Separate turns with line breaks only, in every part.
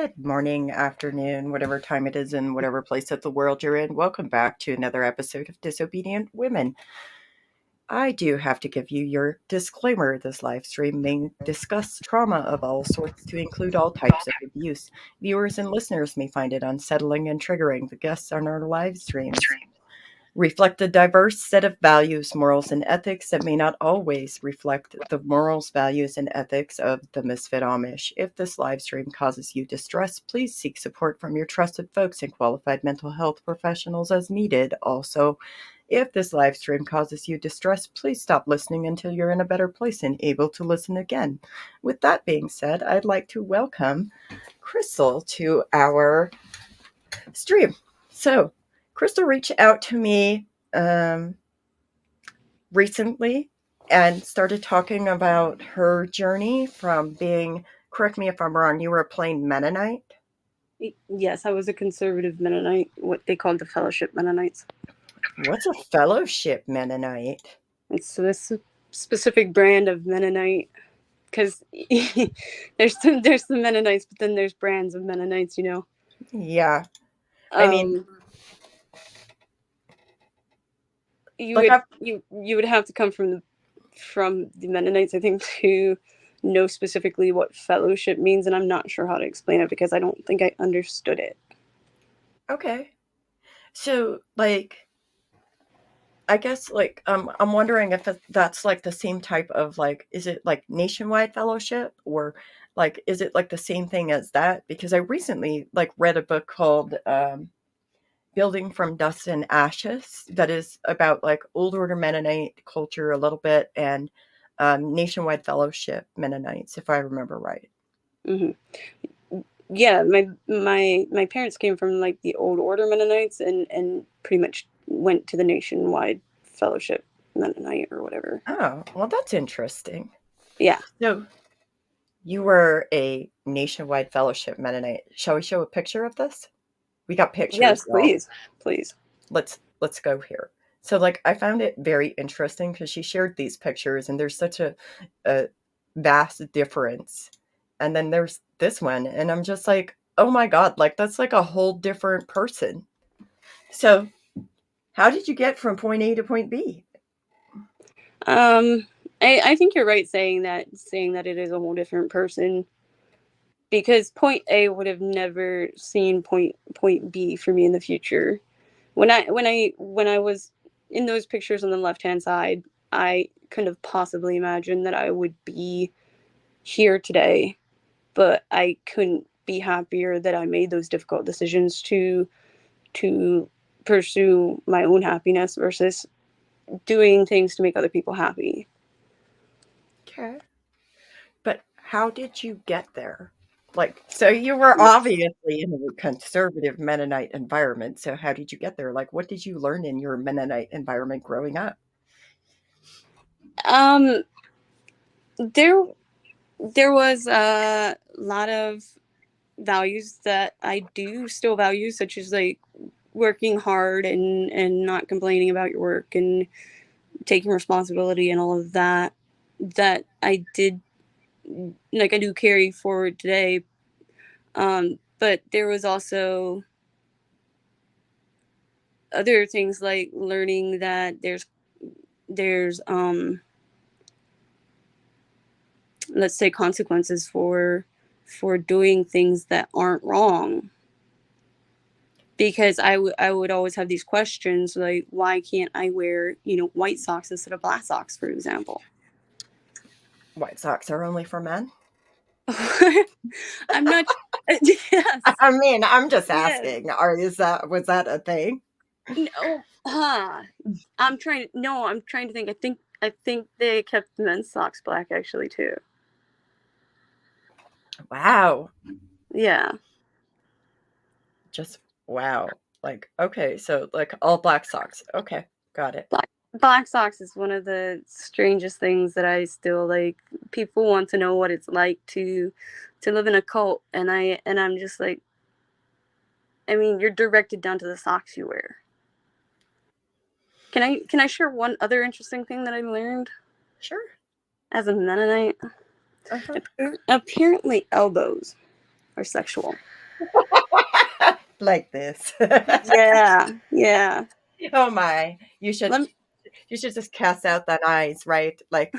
Good morning, afternoon, whatever time it is in whatever place of the world you're in. Welcome back to another episode of Disobedient Women. I do have to give you your disclaimer. This live stream may discuss trauma of all sorts to include all types of abuse. Viewers and listeners may find it unsettling and triggering. The guests on our live streams reflect a diverse set of values, morals, and ethics that may not always reflect the morals, values, and ethics of the Misfit Amish. If this live stream causes you distress, please seek support from your trusted folks and qualified mental health professionals as needed. Also, if this live stream causes you distress, please stop listening until you're in a better place and able to listen again. With that being said, I'd like to welcome Crystal to our stream. So, Crystal reached out to me recently and started talking about her journey from being, correct me if I'm wrong, you were a plain Mennonite?
Yes, I was a conservative Mennonite, what they called the Fellowship Mennonites.
What's a fellowship Mennonite?
It's this specific brand of Mennonite, because there's the Mennonites, but then there's brands of Mennonites,
Yeah. I mean,
you
like
would have to come from the Mennonites, I think, to know specifically what fellowship means, and I'm not sure how to explain it because I don't think I understood it.
Okay. So, like, I guess, like, I'm wondering if that's like the same type of, like, is it like nationwide fellowship, or like, is it like the same thing as that? Because I recently like read a book called Building from Dust and Ashes that is about like old order Mennonite culture a little bit, and nationwide fellowship Mennonites, if I remember right.
Mm-hmm. Yeah, my parents came from like the old order Mennonites and pretty much went to the nationwide fellowship Mennonite or whatever.
Oh, well, that's interesting.
Yeah.
So you were a nationwide fellowship Mennonite. Shall we show a picture of this? We got pictures.
Yes, please.
Let's go here. So, like, I found it very interesting because she shared these pictures, and there's such a vast difference. And then there's this one, and I'm just like, oh my God, like, that's like a whole different person. So, how did you get from point A to point B?
I think you're right saying that it is a whole different person, because point A would have never seen point B for me in the future. When I was in those pictures on the left-hand side, I couldn't have possibly imagined that I would be here today, but I couldn't be happier that I made those difficult decisions to pursue my own happiness versus doing things to make other people happy.
Okay. But how did you get there? Like, so you were obviously in a conservative Mennonite environment. So how did you get there? Like, what did you learn in your Mennonite environment growing up?
Um, there was a lot of values that I do still value, such as like working hard and not complaining about your work and taking responsibility and all of that I did, like, I do carry forward today. But there was also other things like learning that there's let's say consequences for doing things that aren't wrong, because I would always have these questions like, why can't I wear white socks instead of black socks, for example?
White socks are only for men?
I'm not. Yes.
I mean, I'm just
Yes.
asking. Was that a thing?
No. I'm trying to think. I think they kept men's socks black actually too.
Wow.
Yeah.
Just wow. Like, okay, so like all black socks. Okay, got it.
Black socks is one of the strangest things that I still like. People want to know what it's like to live in a cult, and I'm just like, I mean, you're directed down to the socks you wear. Can I share one other interesting thing that I learned?
Sure.
As a Mennonite,
Uh-huh.
apparently elbows are sexual.
like this.
Yeah, yeah.
Oh my, you should
Let
you should just cast out that eyes, right? Like,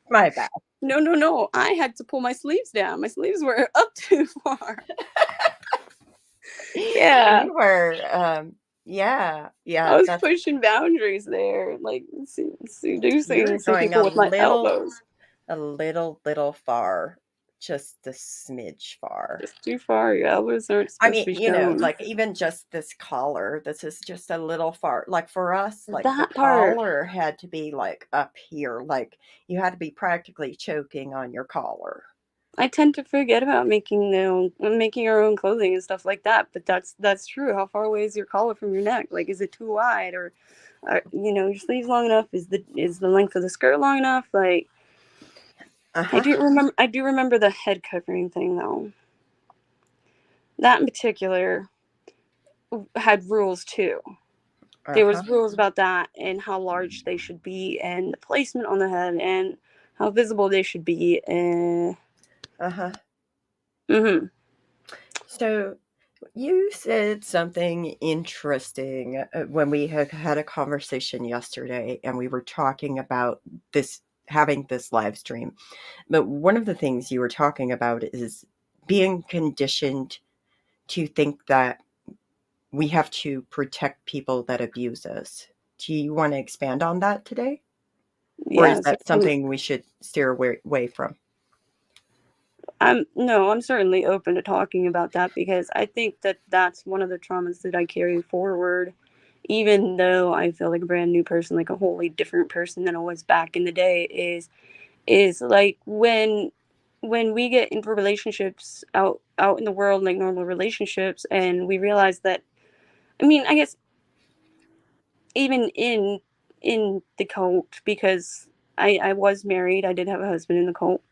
my bad.
no, no, no. I had to pull my sleeves down. My sleeves were up too far. Yeah.
You were, yeah,
I
yeah,
was
that's
pushing boundaries there, like
you're
seducing some
going
people with my elbows.
a little far, just a smidge far.
Just too far. Your elbows aren't
I
supposed
mean,
to be shown.
like even just this collar, this is just a little far. Like for us, like the
That part.
collar had to be like up here, like you had to be practically choking on your collar.
I tend to forget about making our own clothing and stuff like that. But that's true. How far away is your collar from your neck? Like, is it too wide, or your sleeves long enough? Is the length of the skirt long enough? Like,
Uh huh.
I do remember the head covering thing though. That in particular had rules too.
Uh
There
huh.
was rules about that and how large they should be and the placement on the head and how visible they should be. And
Uh huh.
mm-hmm.
So you said something interesting when we had a conversation yesterday, and we were talking about this having this live stream. But one of the things you were talking about is being conditioned to think that we have to protect people that abuse us. Do you want to expand on that today? Or is
Yeah,
that
certainly.
something we should steer away from?
I'm certainly open to talking about that because I think that that's one of the traumas that I carry forward, even though I feel like a brand new person, like a wholly different person than I was back in the day. Is like when we get into relationships out in the world, like normal relationships, and we realize that. I mean, I guess even in the cult, because I was married, I did have a husband in the cult,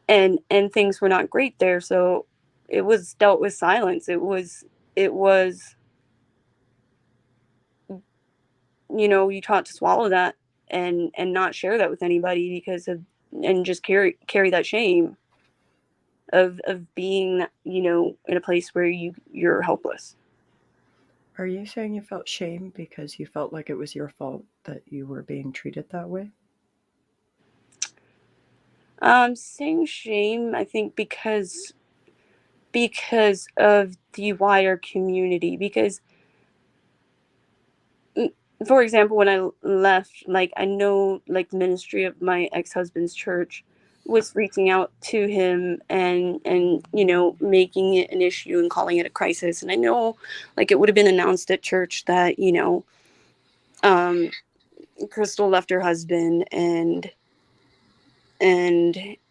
and things were not great there, so it was dealt with silence. It was you taught to swallow that and not share that with anybody because of and just carry that shame of being in a place where you're helpless.
Are you saying you felt shame because you felt like it was your fault that you were being treated that way?
Saying shame, I think because of the wider community. Because, mm, for example, when I left, like I know, like the ministry of my ex husband's church was reaching out to him and making it an issue and calling it a crisis. And I know, like it would have been announced at church that um, Crystal left her husband and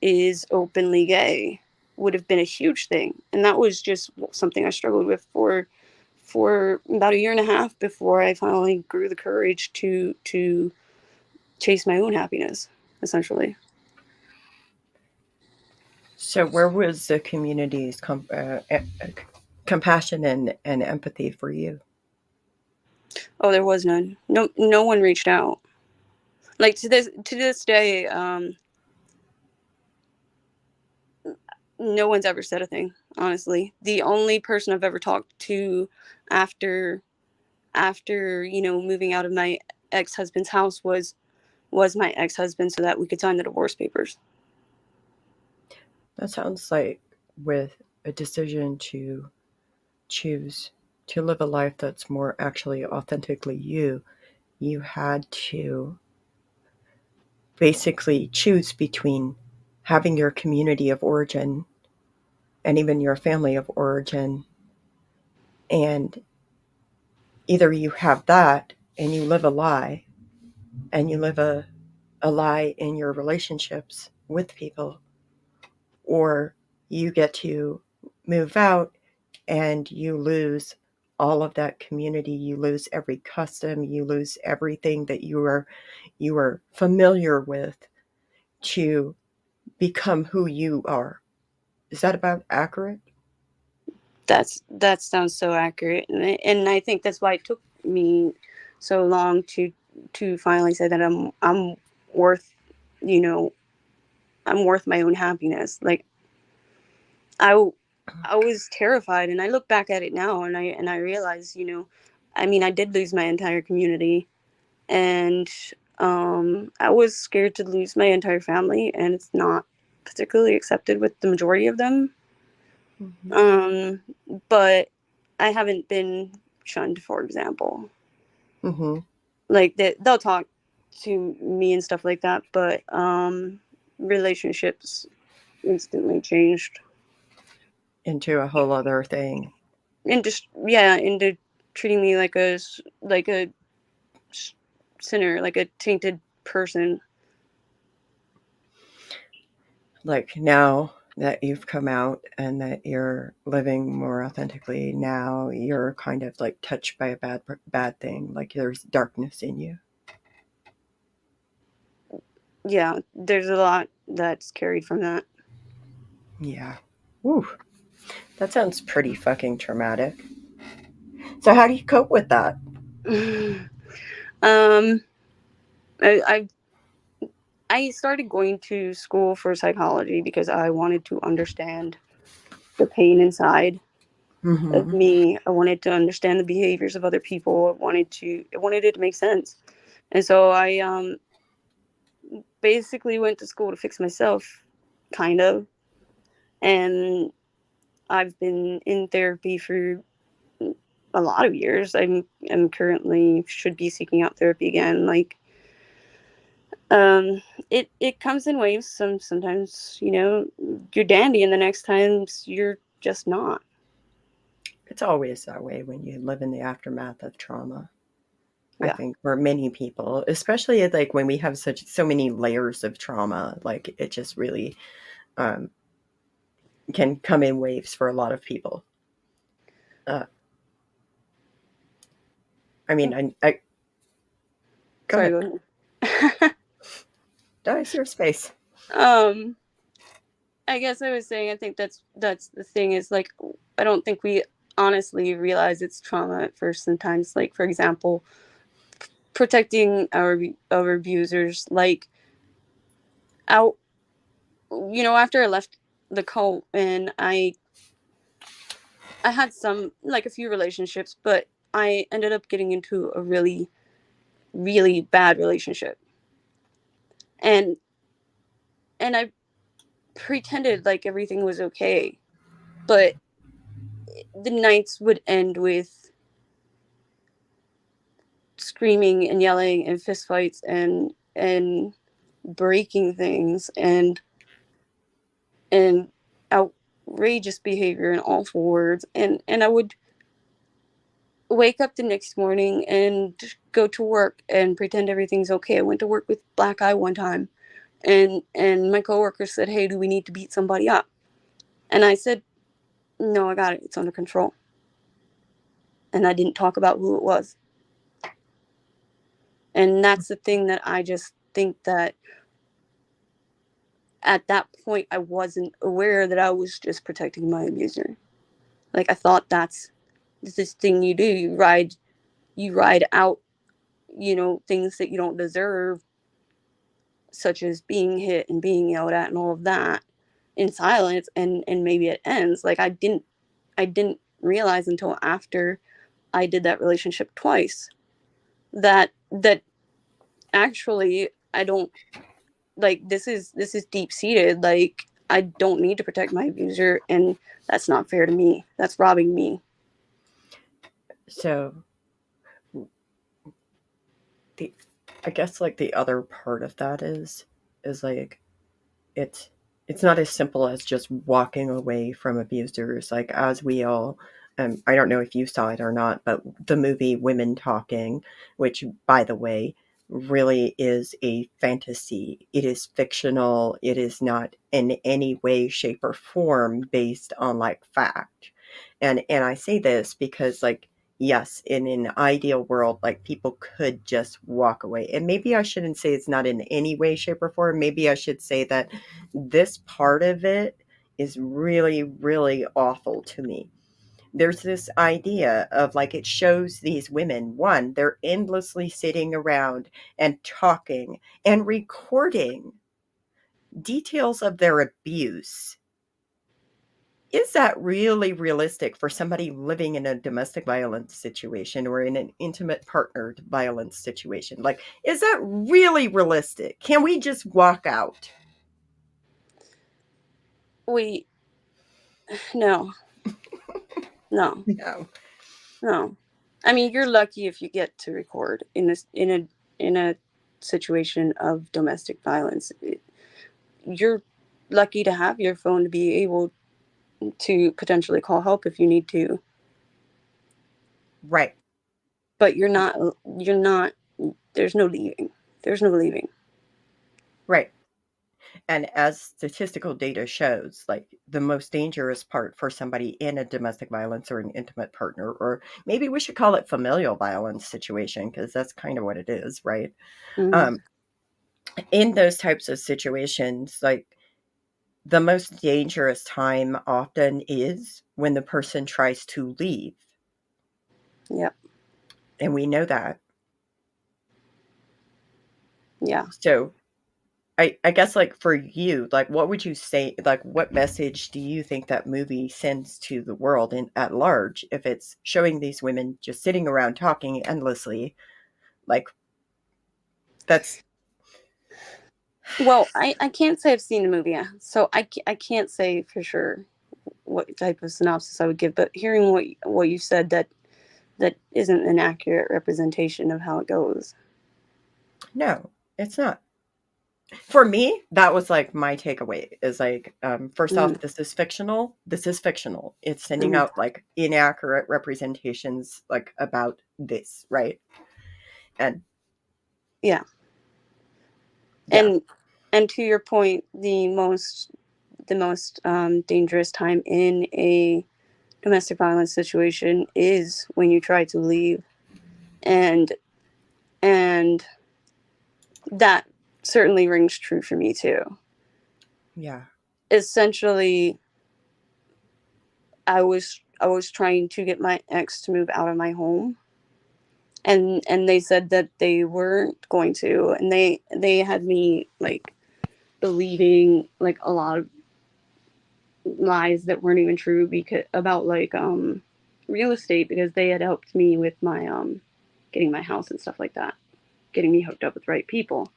is openly gay would have been a huge thing. And that was just something I struggled with for about a year and a half before I finally grew the courage to chase my own happiness, essentially.
So, where was the community's compassion and empathy for you?
Oh, there was none. No, no one reached out. Like to this day, no one's ever said a thing. Honestly, the only person I've ever talked to after moving out of my ex husband's house was my ex husband, so that we could sign the divorce papers.
That sounds like with a decision to choose to live a life that's more actually authentically you, you had to basically choose between having your community of origin and even your family of origin, and either you have that and you live a lie, and you live a lie in your relationships with people, or you get to move out and you lose all of that community. You lose every custom, you lose everything that you are familiar with to become who you are. Is that about accurate?
That sounds so accurate, and I think that's why it took me so long to finally say that I'm worth you know I'm worth my own happiness. Like I I was terrified, and I look back at it now, and I realize, I mean, I did lose my entire community, and I was scared to lose my entire family, and it's not particularly accepted with the majority of them.
Mhm.
Um, but I haven't been shunned, for example.
Mhm.
Like they'll talk to me and stuff like that, but relationships instantly changed,
Into a whole other thing.
and just yeah, into treating me like a sinner, like a tainted person.
Like now that you've come out and that you're living more authentically, now you're kind of like touched by a bad thing. Like there's darkness in you.
Yeah, there's a lot that's carried from that.
Yeah. Woo. That sounds pretty fucking traumatic. So how do you cope with that?
um, I I started going to school for psychology because I wanted to understand the pain inside of
Mm-hmm.
me. I wanted to understand the behaviors of other people. I wanted it to make sense. And so I basically went to school to fix myself, kind of. And I've been in therapy for a lot of years. I'm currently should be seeking out therapy again. Like it comes in waves. Sometimes, you're dandy and the next times you're just not.
It's always that way when you live in the aftermath of trauma. I
Yeah.
think for many people, especially like when we have so many layers of trauma, like it just really um, can come in waves for a lot of people. Uh, I mean, I go
Sorry,
ahead.
go ahead.
It's your space.
um I guess I was saying I think that's the thing is like I don't think we honestly realize it's trauma at first sometimes. Like for example, protecting our abusers. Like out, after I left the cult and I had some like a few relationships, but I ended up getting into a really really bad relationship, and I pretended like everything was okay, but the nights would end with screaming and yelling and fistfights and breaking things and outrageous behavior and awful words, and I would wake up the next morning and go to work and pretend everything's okay. I went to work with black eye one time, and my coworker said, "Hey, do we need to beat somebody up?" And I said, "No, I got it. It's under control." And I didn't talk about who it was. And that's the thing that I just think that at that point I wasn't aware that I was just protecting my abuser. Like I thought that's this thing you do. You ride out, things that you don't deserve, such as being hit and being yelled at and all of that in silence, and maybe it ends. Like I didn't realize until after I did that relationship twice that actually I don't like this is deep seated. Like I don't need to protect my abuser, and that's not fair to me. That's robbing me.
So the I guess like the other part of that is like it's it's not as simple as just walking away from abusers. Like as we all, I don't know if you saw it or not, but the movie Women Talking, which by the way really is a fantasy. It is fictional. It is not in any way, shape, or form based on like fact. And I say this because like yes, in an ideal world, like people could just walk away. And maybe I shouldn't say it's not in any way, shape, or form. Maybe I should say that this part of it is really, really awful to me. There's this idea of like it shows these women, one, they're endlessly sitting around and talking and recording details of their abuse is that really realistic for somebody living in a domestic violence situation or in an intimate partnered violence situation? Like, is that really realistic? Can we just walk out?
We no, no,
No.
no. I mean, you're lucky if you get to record in this in a situation of domestic violence. You're lucky to have your phone to be able to potentially call help if you need to.
Right.
But you're not there's no leaving. There's no leaving.
Right. And as statistical data shows, like the most dangerous part for somebody in a domestic violence or an intimate partner, or maybe we should call it familial violence situation, because that's kind of what it is, right?
Mm,
Um, in those types of situations, like the most dangerous time often is when the person tries to leave.
yeah.
And we know that.
Yeah.
So I guess like for you, like what would you say, like what message do you think that movie sends to the world in at large if it's showing these women just sitting around talking endlessly? Like that's
Well, I can't say I've seen the movie, so I can't say for sure what type of synopsis I would give. But hearing what you said, that isn't an accurate representation of how it goes.
no, it's not. For me, that was like my takeaway is like, first
Mm,
off, this is fictional. This is fictional. It's sending
mm,
out like inaccurate representations like about this, right? And
yeah,
yeah,
and to your point, the most dangerous time in a domestic violence situation is when you try to leave, and and that certainly rings true for me too.
yeah,
Essentially, I was trying to get my ex to move out of my home, and they said that they weren't going to, and they had me like believing like a lot of lies that weren't even true, because about like real estate, because they had helped me with my getting my house and stuff like that, getting me hooked up with right people.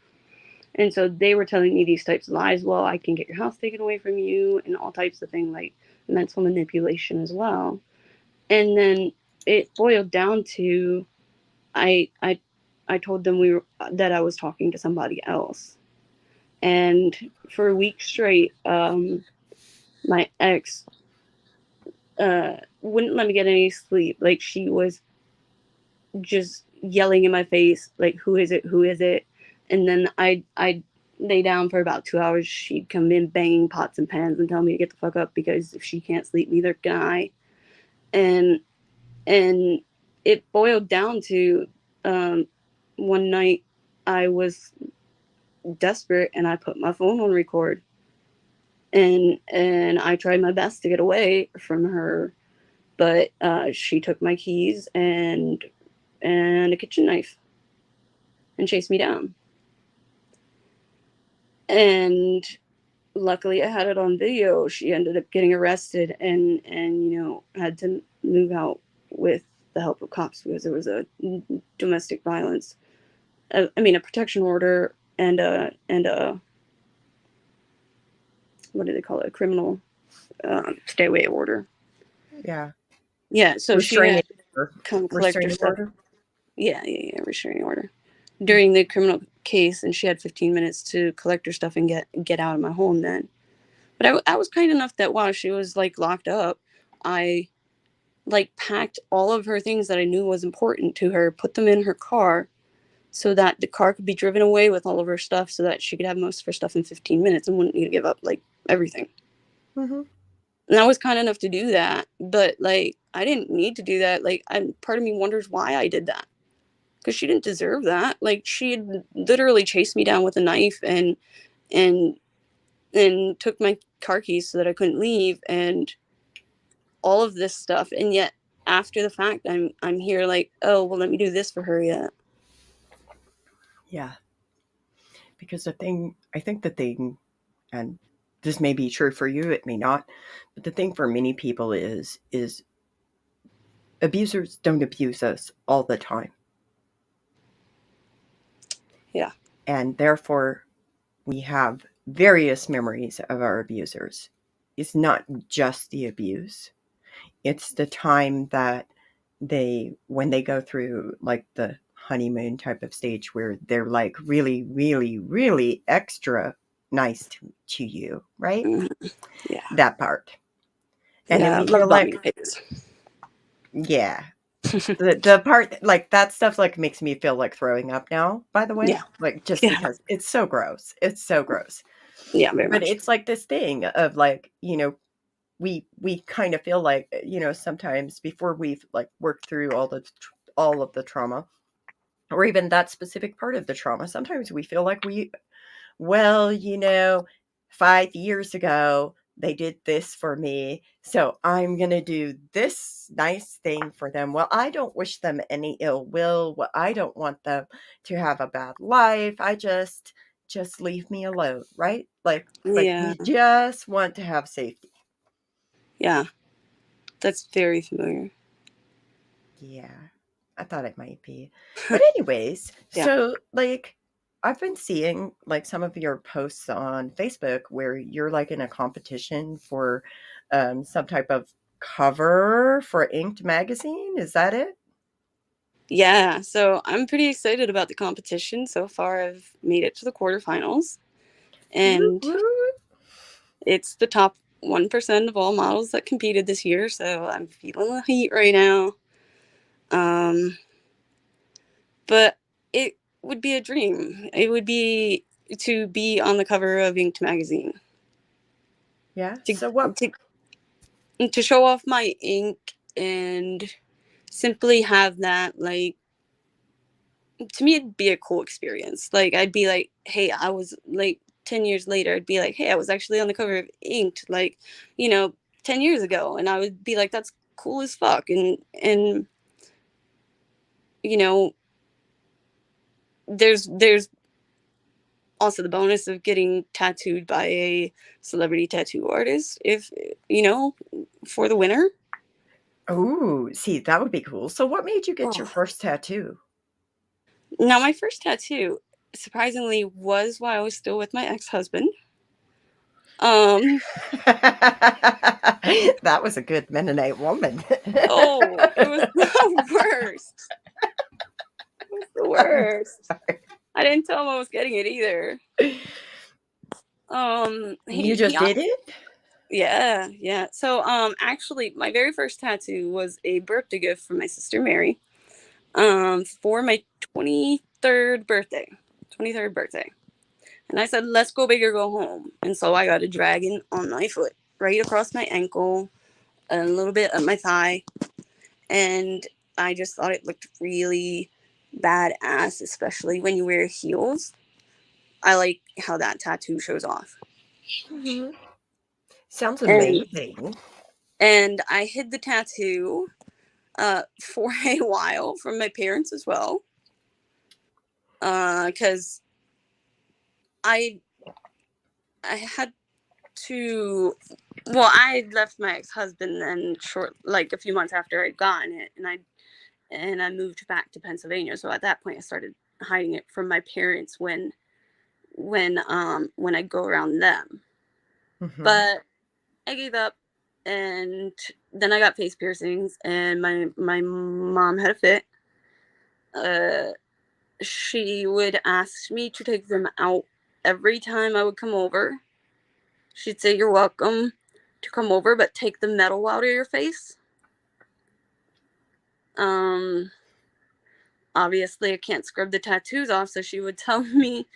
And so they were telling me these types of lies. Well, I can get your house taken away from you, and all types of things, like mental manipulation as well. And then it boiled down to, I I I told them that I was talking to somebody else, and for a week straight, my ex wouldn't let me get any sleep. Like, she was just yelling in my face, like, "Who is it? Who is it?" And then I'd lay down for about 2 hours. She'd come in banging pots and pans and tell me to get the fuck up, because if she can't sleep, neither can I. And and it boiled down to, um, one night I was desperate and I put my phone on record, and I tried my best to get away from her, but she took my keys and a kitchen knife and chased me down. And luckily, I had it on video. She ended up getting arrested, and had to move out with the help of cops, because there was a domestic violence. I mean, a protection order and a what do they call it? A criminal stay away order.
yeah.
Yeah, so she
Restraining
had to
order.
come collect her
Restraining
stuff.
order.
Yeah, restraining order during the criminal case, and she had 15 minutes to collect her stuff and get out of my home then. But I was kind enough that while she was like locked up, I like packed all of her things that I knew was important to her, put them in her car so that the car could be driven away with all of her stuff, so that she could have most of her stuff in 15 minutes and wouldn't need to give up like everything.
Hmm.
And I was kind enough to do that, but like I didn't need to do that. Like, part of me wonders why I did that, because she didn't deserve that. Like, she had literally chased me down with a knife and and took my car keys so that I couldn't leave, and all of this stuff. And yet after the fact, I'm here like, oh well, let me do this for her yet.
Yeah. Because the thing, I think the thing, and this may be true for you, it may not, but the thing for many people is abusers don't abuse us all the time.
Yeah.
And therefore, we have various memories of our abusers. It's not just the abuse, it's the time that when they go through like the honeymoon type of stage where they're like really, really, really extra nice to you, right?
Mm-hmm. Yeah.
That part. And then
Yeah.
we
Love
feel
bombing
like,
phase.
yeah, the part like that stuff like makes me feel like throwing up now, by the way,
Yeah.
like just
Yeah.
because it's so gross. It's so gross.
Yeah. Very
But
much.
it's like this thing of like, we kind of feel like, sometimes before we've like worked through all of the trauma or even that specific part of the trauma, sometimes we feel like well, 5 years ago, they did this for me. So I'm going to do this nice thing for them. Well, I don't wish them any ill will. Well, I don't want them to have a bad life. Just leave me alone, right? Like
Yeah.
we just want to have safety.
Yeah. That's very familiar.
Yeah. I thought it might be. But anyways,
Yeah.
so like I've been seeing like some of your posts on Facebook where you're like in a competition for some type of cover for Inked magazine. Is that it?
Yeah. So I'm pretty excited about the competition. So far, I've made it to the quarterfinals,
Woot
and
woot.
it's the top 1% of all models that competed this year. So I'm feeling the heat right now. Um, but it would be a dream. It would be to be on the cover of Inked magazine.
Yeah.
To,
So what?
to to show off my ink and simply have that, like, to me it'd be a cool experience. Like, I'd be like, hey, I was like 10 years later, I'd be like, hey, I was actually on the cover of Inked, like, 10 years ago, and I would be like, that's cool as fuck. And you know there's also the bonus of getting tattooed by a celebrity tattoo artist, if for the winner.
Oh, see, that would be cool. So what made you get your
Oh.
first tattoo?
Now, my first tattoo, surprisingly, was while I was still with my ex-husband. Um,
That was a good Mennonite woman.
oh, it was the worst. It was the
I'm
worst.
sorry.
I didn't tell him I was getting it either.
You
He
just did it?
yeah, yeah. So, actually, my very first tattoo was a birthday gift from my sister Mary, for my 23rd birthday. 23rd birthday. And I said, let's go big or go home. And so I got a dragon on my foot, right across my ankle, a little bit up my thigh. And I just thought it looked really badass, especially when you wear heels. I like how that tattoo shows off.
Mhm. Sounds
And
amazing.
and I hid the tattoo for a while from my parents as well. Because I I had to, well, I left my ex-husband then, short, like a few months after I'd gotten it, and I moved back to Pennsylvania. So at that point I started hiding it from my parents when I go around them.
Mhm.
But I gave up, and then I got face piercings, and my mom had a fit. Uh she would ask me to take them out every time I would come over. She'd say, "You're welcome to come over, but take the metal out of your face." Um, Obviously, I can't scrub the tattoos off, so she would tell me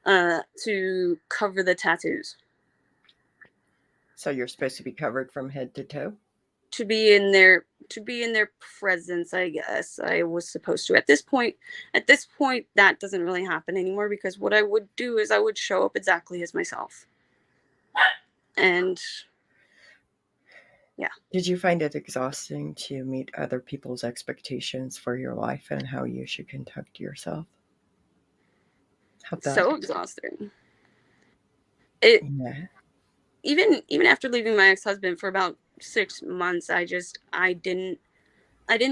to cover the tattoos,
So you're supposed to be covered from head to toe?
to be in their presence. I guess I was supposed to. At this point, that doesn't really happen anymore, because what I would do is I would show up exactly as myself, and yeah.
Did you find it exhausting to meet other people's expectations for your life and how you should conduct yourself? How'd that?
So exhausting. It
Yeah.
even after leaving my ex-husband for about 6 months, I didn't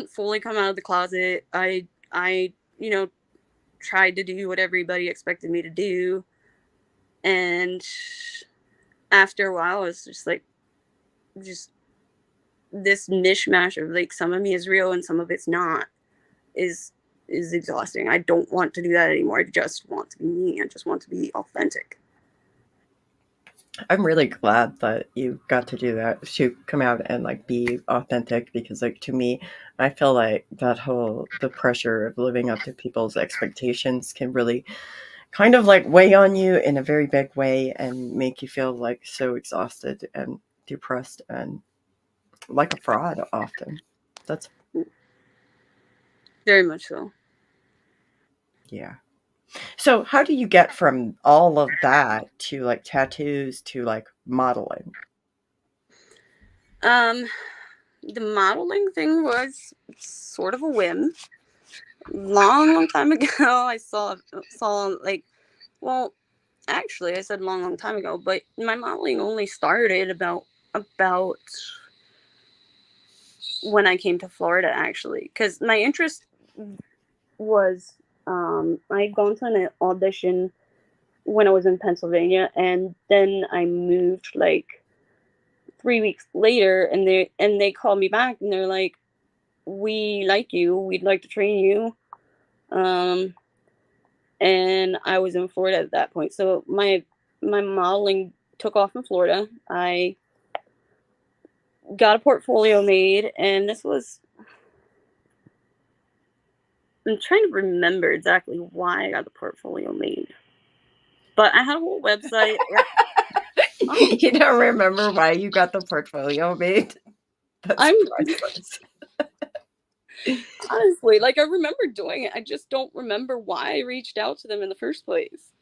fully come out of the closet. I tried to do what everybody expected me to do, and after a while, it's just this mishmash of like some of me is real and some of it's not is exhausting. I don't want to do that anymore. I just want to be me. I just want to be authentic.
I'm really glad that you got to do that, to come out and like be authentic, because like to me, I feel like the pressure of living up to people's expectations can really kind of like weigh on you in a very big way and make you feel like so exhausted and depressed and like a fraud often. That's
Very much so.
yeah. So how do you get from all of that to like tattoos to like modeling?
Um, the modeling thing was sort of a whim. Long time ago, I saw like, well, actually, I said long time ago, but my modeling only started about when I came to Florida, actually, because my interest was I'd gone to an audition when I was in Pennsylvania, and then I moved like 3 weeks later, and they called me back, and they're like, "We like you. We'd like to train you." Um, and I was in Florida at that point, so my modeling took off in Florida. I got a portfolio made, and this was, I'm trying to remember exactly why I got the portfolio made, but I had a whole website.
You don't remember why you got the portfolio made? That's
I'm
priceless.
honestly, like, I remember doing it. I just don't remember why I reached out to them in the first place.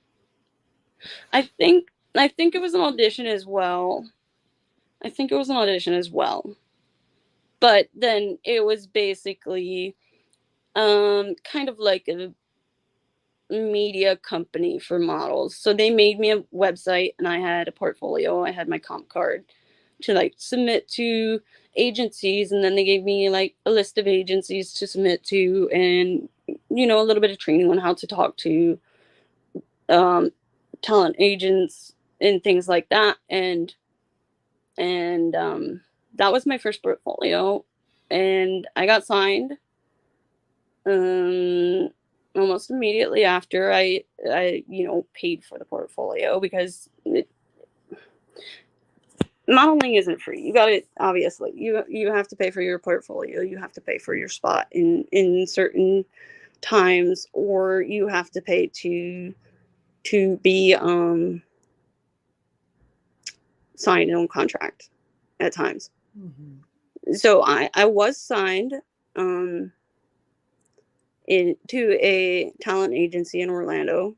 I think it was an audition as well. I think it was an audition as well. But then it was basically kind of like a media company for models. So they made me a website, and I had a portfolio. I had my comp card to like submit to agencies, and then they gave me like a list of agencies to submit to, and a little bit of training on how to talk to um, talent agents and things like that. And that was my first portfolio, and I got signed um almost immediately after. I paid for the portfolio because modeling isn't free. You got it. Obviously, you have to pay for your portfolio. You have to pay for your spot in certain times, or you have to pay to be signed on contract at times. So I was signed um to a talent agency in Orlando,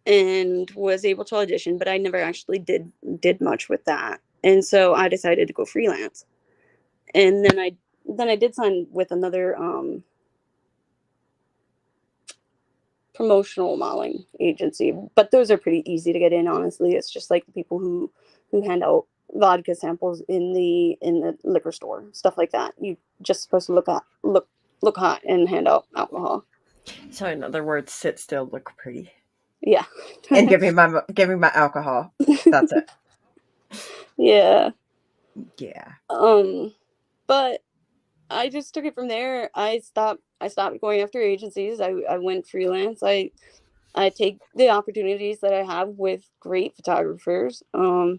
and was able to audition, but I never actually did much with that. And so I decided to go freelance. And then I did sign with another promotional modeling agency, but those are pretty easy to get in, honestly. It's just like the people who hand out vodka samples in the liquor store, stuff like that. You just supposed to look hot and hand out alcohol.
So in other words, sit still, look pretty,
Yeah.
and give me my alcohol. That's it.
Yeah.
Yeah.
But I just took it from there. I stopped going after agencies. I went freelance. I take the opportunities that I have with great photographers. And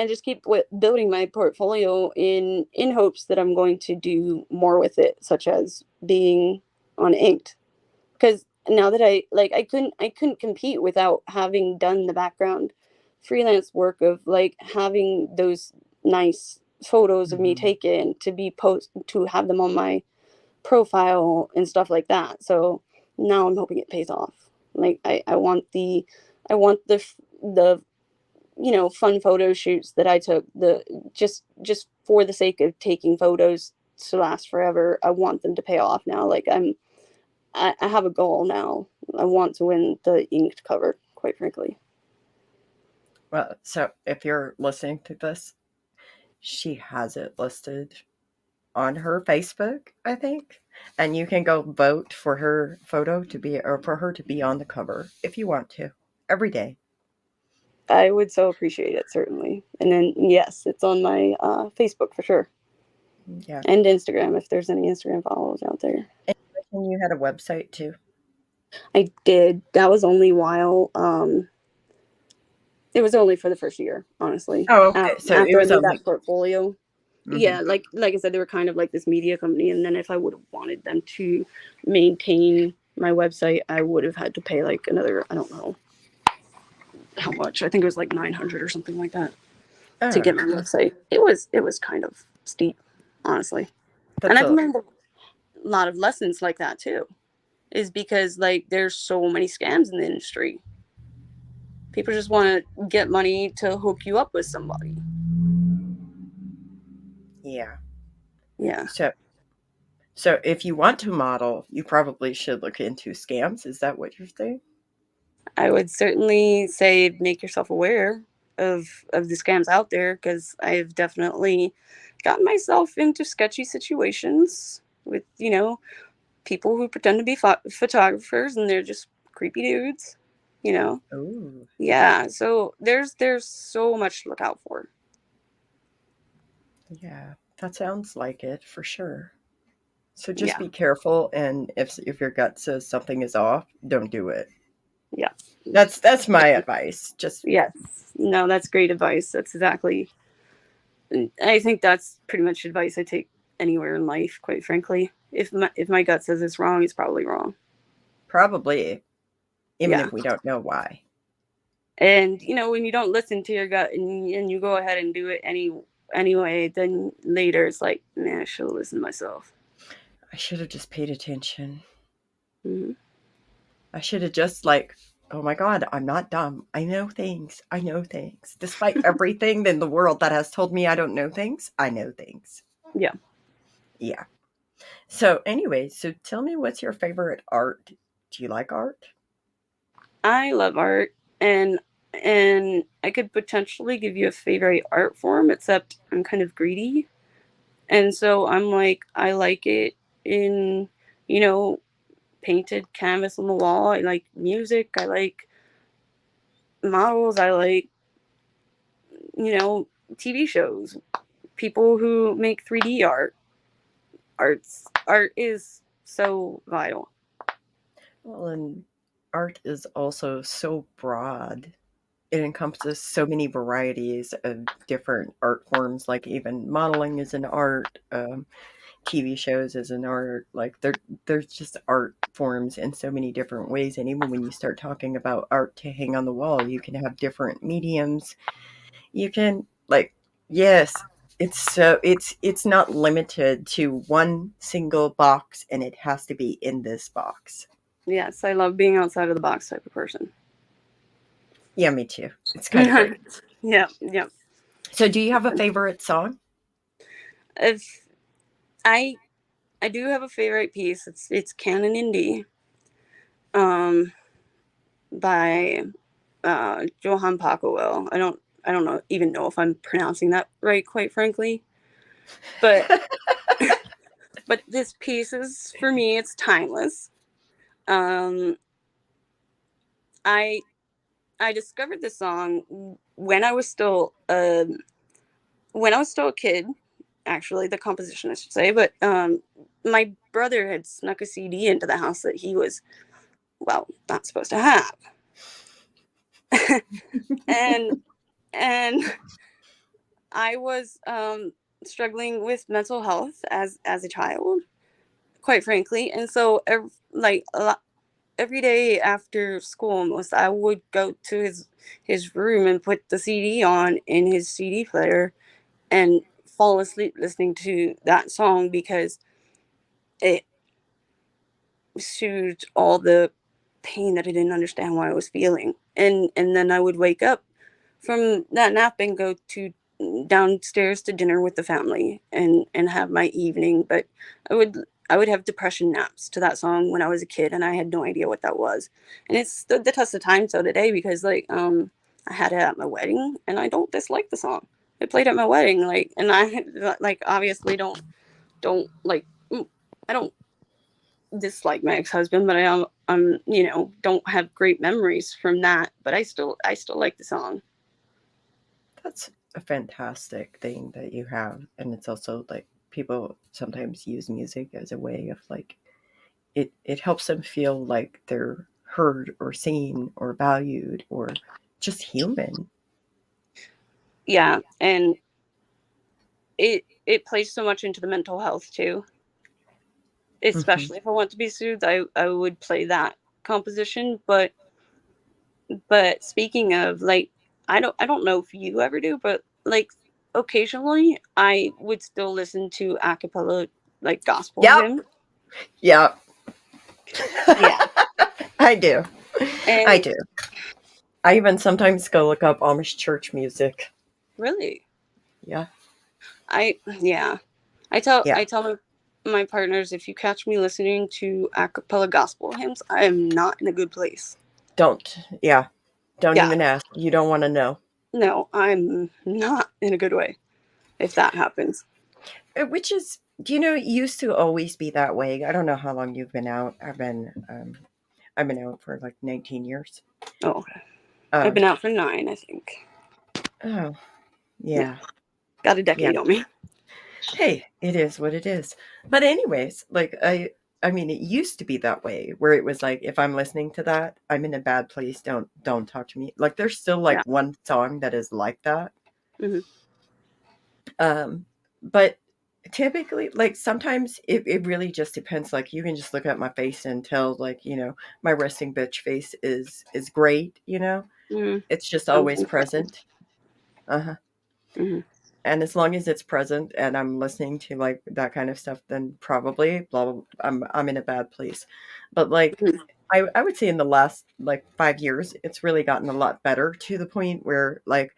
just keep building my portfolio in hopes that I'm going to do more with it, such as being on Inked. Because now that I couldn't compete without having done the background freelance work of like having those nice photos of me taken to be to have them on my profile and stuff like that. So now I'm hoping it pays off. Like I want the fun photo shoots that I took, the just for the sake of taking photos to last forever. I want them to pay off now. Like I have a goal now. I want to win the Inked cover. quite frankly.
Well, so if you're listening to this, she has it listed on her Facebook, I think. And you can go vote for her photo to be, or for her to be on the cover if you want to, every day.
I would so appreciate it, certainly. And then, yes, it's on my Facebook for sure.
Yeah.
And Instagram, if there's any Instagram followers out there.
And you had a website too.
I did. That was only while, it was only for the first year, honestly.
Oh, okay. So it
After I
was
made
only.
that portfolio,
Hmm.
yeah, like I said, they were kind of like this media company, and then if I would have wanted them to maintain my website, I would have had to pay like another, I don't know how much. I think it was like 900 or something like that to
Oh,
get my website. It was kind of steep, honestly. And
that's
I've
a.
learned a lot of lessons like that too. Is because like there's so many scams in the industry. People just want to get money to hook you up with somebody.
Yeah.
Yeah.
So, so if you want to model, you probably should look into scams. Is that what you're saying?
I would certainly say make yourself aware of the scams out there because I've definitely gotten myself into sketchy situations with people who pretend to be photographers and they're just creepy dudes. You know,
Oh,
yeah. So there's so much to look out for.
yeah. That sounds like it for sure. So just
Yeah,
be careful, and if your gut says something is off, don't do it.
yeah,
That's my advice. Just
yes. No, that's great advice. That's exactly. I think that's pretty much advice I take anywhere in life. Quite frankly, if my gut says it's wrong, it's probably wrong.
probably, even
Yeah.
if we don't know why.
And when you don't listen to your gut and you go ahead and do it anyway, then later it's like, man, I should have listened to myself.
I should have just paid attention.
Hmm.
I should have just like, oh my god, I'm not dumb. I know things. I know things. Despite everything in the world that has told me I don't know things, I know things.
Yeah,
Yeah. So anyway, so tell me what's your favorite art? Do you like art?
I love art, and I could potentially give you a favorite art form, except I'm kind of greedy, and so I'm like, I like it in you know painted canvas on the wall. I like music. I like models. I like you know TV shows. People who make 3D art. Art is so vital.
Well, and art is also so broad. It encompasses so many varieties of different art forms, like even modeling is an art, TV shows is an art. Like there's just art forms in so many different ways. And even when you start talking about art to hang on the wall, you can have different mediums. You can like yes, it's not limited to one single box and it has to be in this box.
Yes, I love being outside of the box type of person.
Yeah, me too. It's kind of great.
Yeah, yeah.
So do you have a favorite song?
If I I do have a favorite piece. It's Canon in D, um, by Johann Pachelbel. I don't know if I'm pronouncing that right, quite frankly. But but this piece is for me. It's timeless. Um, I I discovered this song when I was still a kid. Actually, the composition I should say, but my brother had snuck a CD into the house that he was not supposed to have, and and I was struggling with mental health as a child, quite frankly, and so every day after school almost I would go to his room and put the CD on in his CD player and fall asleep listening to that song because it soothed all the pain that I didn't understand why I was feeling. And then I would wake up from that nap and go to downstairs to dinner with the family and have my evening. But I would would have depression naps to that song when I was a kid, and I had no idea what that was. And it's stood the test of time till today, because like I had it at my wedding, and I don't dislike the song. It played at my wedding, like, and I like obviously don't like I don't dislike my ex-husband, but I'm don't have great memories from that, but I still like the song.
That's a fantastic thing that you have. And it's also like people sometimes use music as a way of like it helps them feel like they're heard or seen or valued or just human.
Yeah, and it plays so much into the mental health too.
Hmm.
Especially if I want to be soothed, I would play that composition. But speaking of, like, I don't know if you ever do, but like occasionally I would still listen to a cappella, like gospel
Yep.
hymn.
Yep.
Yeah.
I do. I
And
do. I even sometimes go look up Amish church music.
really,
Yeah.
yeah. I tell my partners, if you catch me listening to a cappella gospel hymns, I am not in a good place.
Don't. Yeah. Don't
Yeah.
even ask. You don't want to know.
No, I'm not in a good way if that happens.
Which is, do you know, it used to always be that way. I don't know how long you've been out. I've been out for like 19 years.
Oh, okay. I've
Um,
been out for 9, I think.
oh,
Yeah.
yeah.
Got a
Yeah.
decade on me.
Hey, it is what it is. But anyways, like I mean it used to be that way where it was like if I'm listening to that, I'm in a bad place, don't talk to me. Like there's still
Yeah.
like one song that is like that.
Hmm.
Um but typically like sometimes it really just depends. Like you can just look at my face and tell like, my resting bitch face is great,
Hmm.
It's just
I'm
always
thankful.
present. Uh-huh.
Hmm.
And as long as it's present and I'm listening to like that kind of stuff, then probably blah, blah, I'm in a bad place. But like
Hmm.
I would say in the last like 5 years, it's really gotten a lot better to the point where like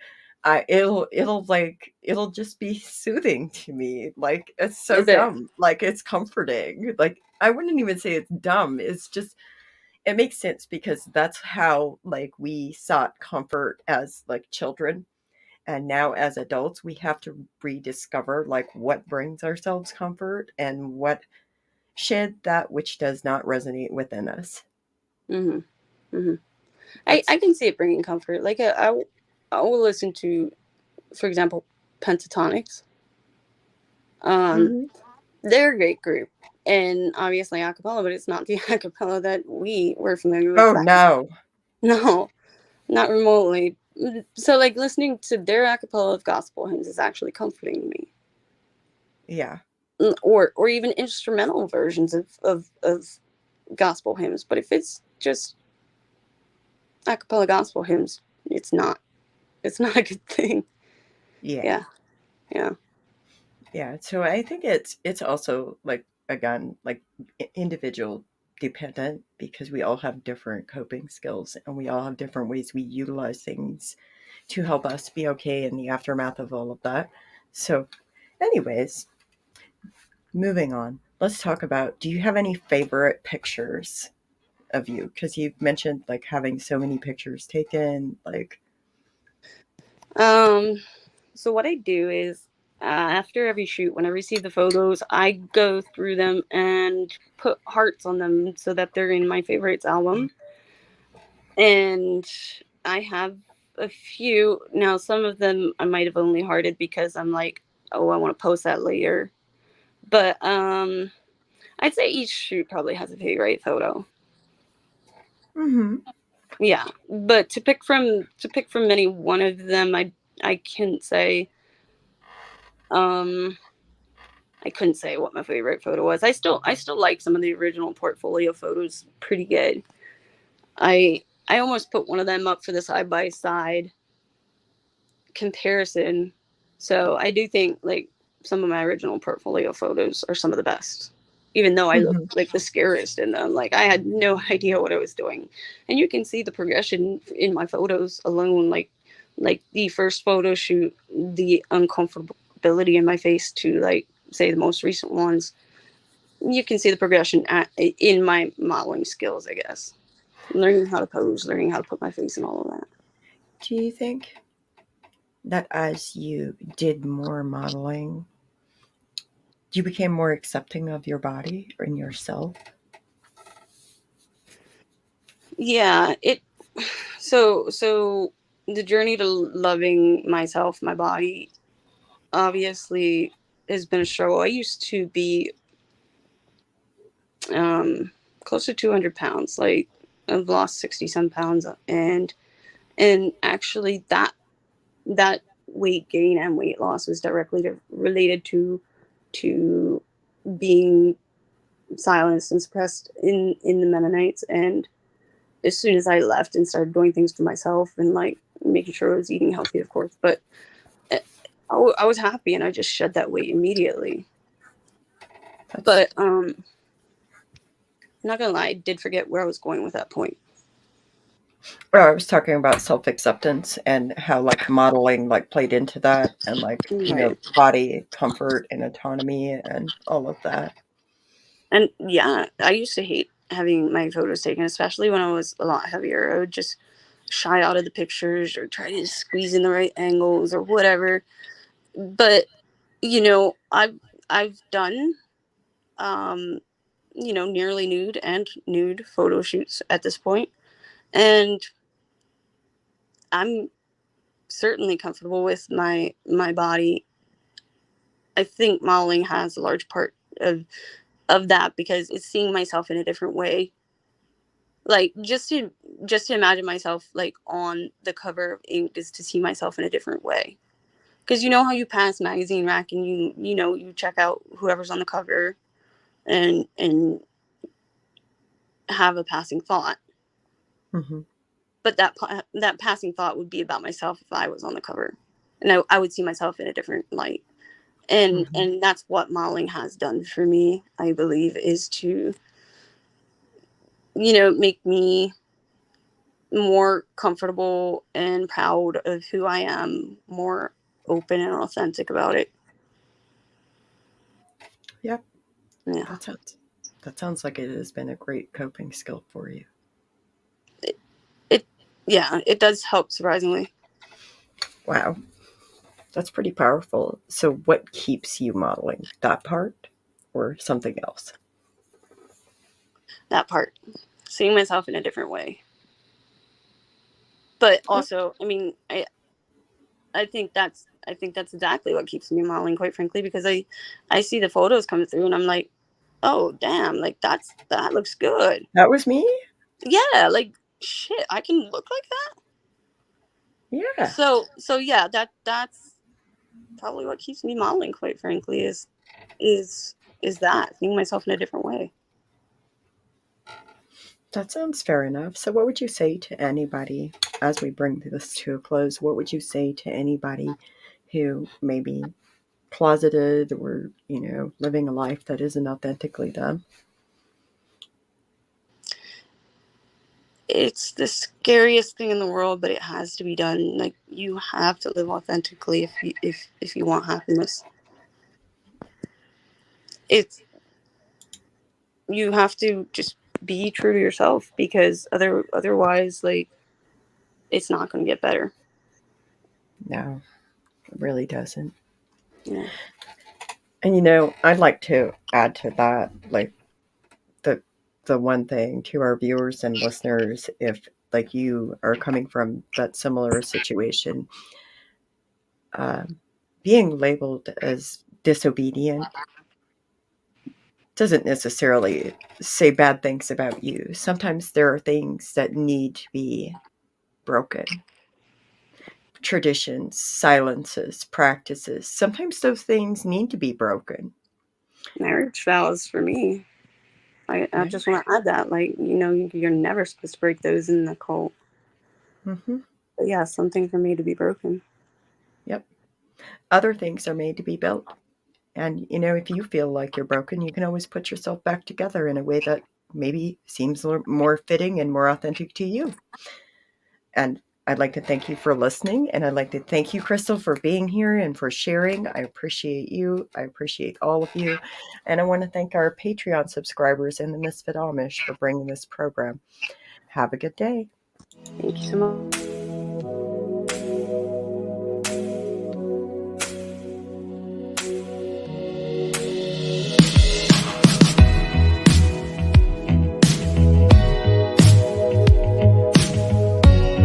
it'll just be soothing to me. Like it's so
Is it?
dumb. Like it's comforting. Like I wouldn't even say it's dumb. It's just it makes sense because that's how like we sought comfort as like children, and now as adults we have to rediscover like what brings ourselves comfort and what shed that which does not resonate within us.
Hmm. Hmm.
That's
I can see it bringing comfort. Like I will listen to, for example, Pentatonics. Um,
Mhm.
they're a great group, and obviously a cappella, but it's not the a cappella that we were familiar with
Oh
back then.
no.
No, not remotely. So like listening to their a cappella of gospel hymns is actually comforting me.
Yeah.
Or even instrumental versions of gospel hymns. But if it's just a cappella gospel hymns, it's not a good thing.
Yeah.
Yeah. Yeah.
Yeah, so I think it's also like again like individual dependent because we all have different coping skills and we all have different ways we utilize things to help us be okay in the aftermath of all of that. So anyways, moving on. Let's talk about, do you have any favorite pictures of you? Because you've mentioned like having so many pictures taken. Like,
Um so what I do is, after every shoot, when I receive the photos, I go through them and put hearts on them so that they're in my favorites album. And I have a few now. Some of them I might have only hearted because I'm like, oh, I want to post that later. But I'd say each shoot probably has a favorite photo.
mm-hmm.
Yeah, but to pick from any one of them, I can't say. Um, I couldn't say what my favorite photo was. I still like some of the original portfolio photos pretty good. I almost put one of them up for the side by side comparison. So I do think like some of my original portfolio photos are some of the best. Even though I look
Mm-hmm.
like the scariest in them, like I had no idea what I was doing, and you can see the progression in my photos alone. Like the first photo shoot, the uncomfortability in my face to like say the most recent ones. you can see the progression in my modeling skills, I guess. Learning how to pose, learning how to put my face in all of that.
Do you think that as you did more modeling, you became more accepting of your body and yourself?
Yeah, so the journey to loving myself, my body, obviously has been a struggle. I used to be um close to 200 pounds. Like, I've lost 60 some pounds, and actually that weight gain and weight loss was directly related to being silenced and suppressed in the Mennonites. And as soon as I left and started doing things for myself and like making sure I was eating healthy, of course, but I was happy and I just shed that weight immediately.
That's
But not gonna lie, I did forget where I was going with that point.
Oh, I was talking about self-acceptance and how like modeling like played into that, and like,
Right.
body comfort and autonomy and all of that.
And yeah, I used to hate having my photos taken, especially when I was a lot heavier. I would just shy out of the pictures or try to squeeze in the right angles or whatever. But I've done nearly nude and nude photo shoots at this point, and I'm certainly comfortable with my body. I think modeling has a large part of that because it's seeing myself in a different way. Like, just to imagine myself like on the cover of Ink is to see myself in a different way. Because you know how you pass magazine rack and you check out whoever's on the cover and have a passing thought.
Mm-hmm.
But that passing thought would be about myself if I was on the cover, and I would see myself in a different light. and
Mm-hmm.
and that's what modeling has done for me, I believe, is to make me more comfortable and proud of who I am, more open and authentic about it.
Yep.
Yeah.
That sounds like it has been a great coping skill for you.
It yeah, it does help, surprisingly.
Wow. That's pretty powerful. So what keeps you modeling? That part or something else?
That part, seeing myself in a different way. But
Oh,
also, I mean, I think that's exactly what keeps me modeling, quite frankly, because I see the photos come through and I'm like, oh damn, like that looks good.
that was me?
Yeah, like shit, I can look like that.
Yeah.
So yeah, that's probably what keeps me modeling, quite frankly, is is that seeing myself in a different way.
That sounds fair enough. So, what would you say to anybody as we bring this to a close? What would you say to anybody who may be closeted or, living a life that isn't authentically them?
It's the scariest thing in the world, but it has to be done. Like, you have to live authentically if you want happiness. It's You have to just be true to yourself, because otherwise, like, it's not going to get better.
No, it really doesn't.
Yeah.
And, I'd like to add to that, like, the the one thing to our viewers and listeners, if like you are coming from that similar situation, um, being labeled as disobedient doesn't necessarily say bad things about you. Sometimes there are things that need to be broken. Traditions, silences, practices. Sometimes those things need to be broken.
Marriage vows for me. I
Yeah.
just want to add that, like, you're never supposed to break those in the cult.
Hmm.
But yeah, something for me to be broken.
Yep. Other things are made to be built. And, if you feel like you're broken, you can always put yourself back together in a way that maybe seems more fitting and more authentic to you. And I'd like to thank you for listening, and I'd like to thank you, Crystal, for being here and for sharing. I appreciate you. I appreciate all of you. And I want to thank our Patreon subscribers and the Misfit Amish for bringing this program. Have a good day.
Thank you so much.